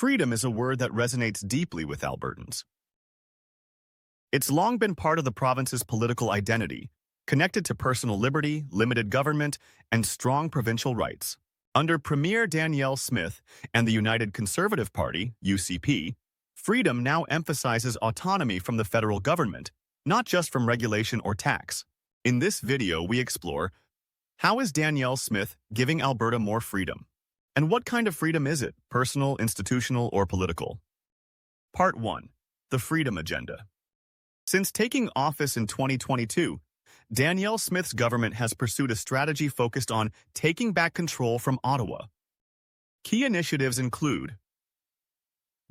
Freedom is a word that resonates deeply with Albertans. It's long been part of the province's political identity, connected to personal liberty, limited government, and strong provincial rights. Under Premier Danielle Smith and the United Conservative Party, UCP, freedom now emphasizes autonomy from the federal government, not just from regulation or tax. In this video, we explore, how is Danielle Smith giving Alberta more freedom? And what kind of freedom is it, personal, institutional, or political? Part 1. The Freedom Agenda. Since taking office in 2022, Danielle Smith's government has pursued a strategy focused on taking back control from Ottawa. Key initiatives include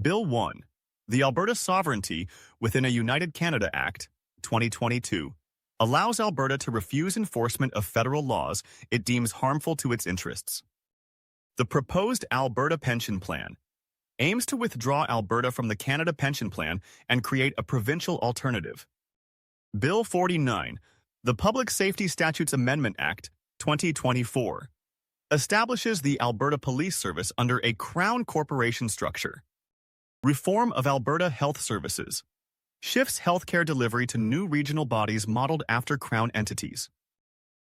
Bill 1, the Alberta Sovereignty within a United Canada Act, 2022, allows Alberta to refuse enforcement of federal laws it deems harmful to its interests. The proposed Alberta Pension Plan aims to withdraw Alberta from the Canada Pension Plan and create a provincial alternative. Bill 49, the Public Safety Statutes Amendment Act, 2024, establishes the Alberta Police Service under a Crown Corporation structure. Reform of Alberta Health Services shifts healthcare delivery to new regional bodies modeled after Crown entities.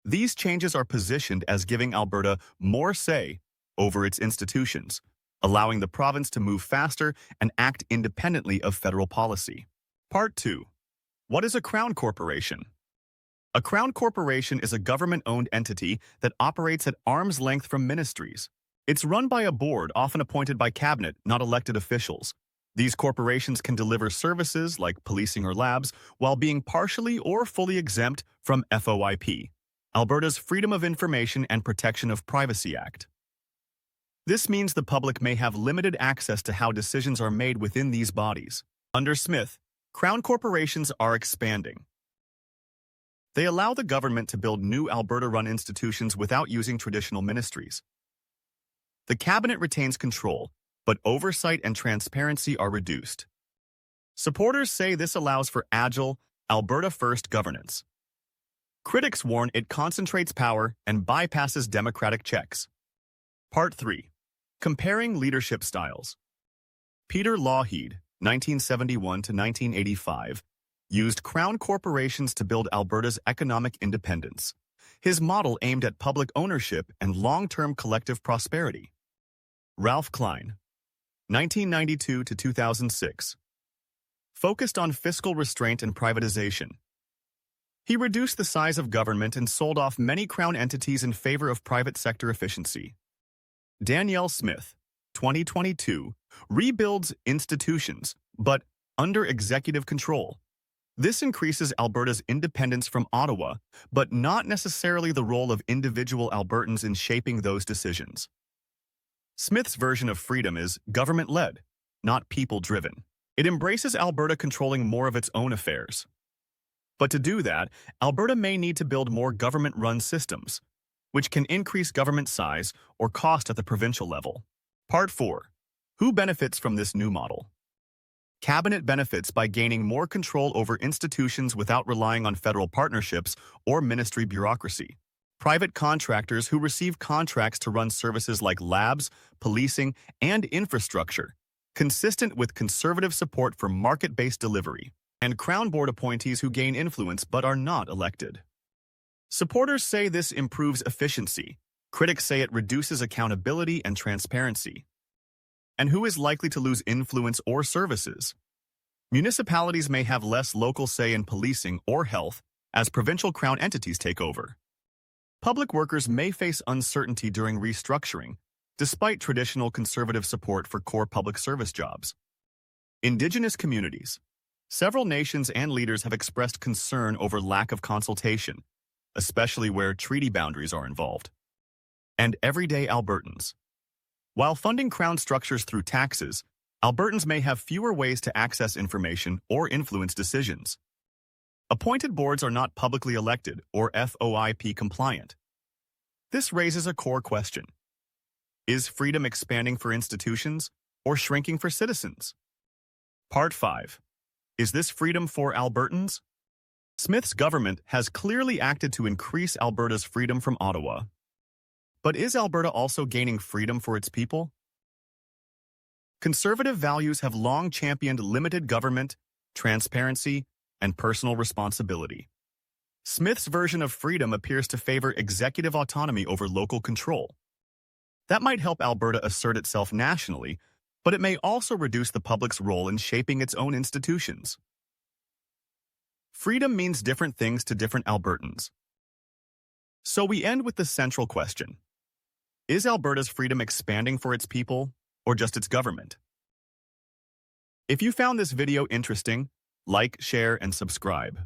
These changes are positioned as giving Alberta more say over its institutions, allowing the province to move faster and act independently of federal policy. Part 2. What is a Crown Corporation? A Crown Corporation is a government-owned entity that operates at arm's length from ministries. It's run by a board often appointed by cabinet, not elected officials. These corporations can deliver services like policing or labs while being partially or fully exempt from FOIP, Alberta's Freedom of Information and Protection of Privacy Act. This means the public may have limited access to how decisions are made within these bodies. Under Smith, Crown corporations are expanding. They allow the government to build new Alberta-run institutions without using traditional ministries. The cabinet retains control, but oversight and transparency are reduced. Supporters say this allows for agile, Alberta-first governance. Critics warn it concentrates power and bypasses democratic checks. Part 3. Comparing leadership styles. Peter Lougheed, 1971 to 1985, used Crown corporations to build Alberta's economic independence. His model aimed at public ownership and long-term collective prosperity. Ralph Klein, 1992 to 2006, focused on fiscal restraint and privatization. He reduced the size of government and sold off many Crown entities in favor of private sector efficiency. Danielle Smith, 2022, rebuilds institutions, but under executive control. This increases Alberta's independence from Ottawa, but not necessarily the role of individual Albertans in shaping those decisions. Smith's version of freedom is government-led, not people-driven. It embraces Alberta controlling more of its own affairs. But to do that, Alberta may need to build more government-run systems, which can increase government size or cost at the provincial level. Part 4. Who benefits from this new model? Cabinet benefits by gaining more control over institutions without relying on federal partnerships or ministry bureaucracy. Private contractors who receive contracts to run services like labs, policing, and infrastructure, consistent with conservative support for market-based delivery, and Crown Board appointees who gain influence but are not elected. Supporters say this improves efficiency. Critics say it reduces accountability and transparency. And who is likely to lose influence or services? Municipalities may have less local say in policing or health as provincial Crown entities take over. Public workers may face uncertainty during restructuring, despite traditional conservative support for core public service jobs. Indigenous communities. Several nations and leaders have expressed concern over lack of consultation, especially where treaty boundaries are involved. And everyday Albertans. While funding Crown structures through taxes, Albertans may have fewer ways to access information or influence decisions. Appointed boards are not publicly elected or FOIP compliant. This raises a core question. Is freedom expanding for institutions or shrinking for citizens? Part 5. Is this freedom for Albertans? Smith's government has clearly acted to increase Alberta's freedom from Ottawa. But is Alberta also gaining freedom for its people? Conservative values have long championed limited government, transparency, and personal responsibility. Smith's version of freedom appears to favor executive autonomy over local control. That might help Alberta assert itself nationally, but it may also reduce the public's role in shaping its own institutions. Freedom means different things to different Albertans. So we end with the central question. Is Alberta's freedom expanding for its people, or just its government? If you found this video interesting, like, share, and subscribe.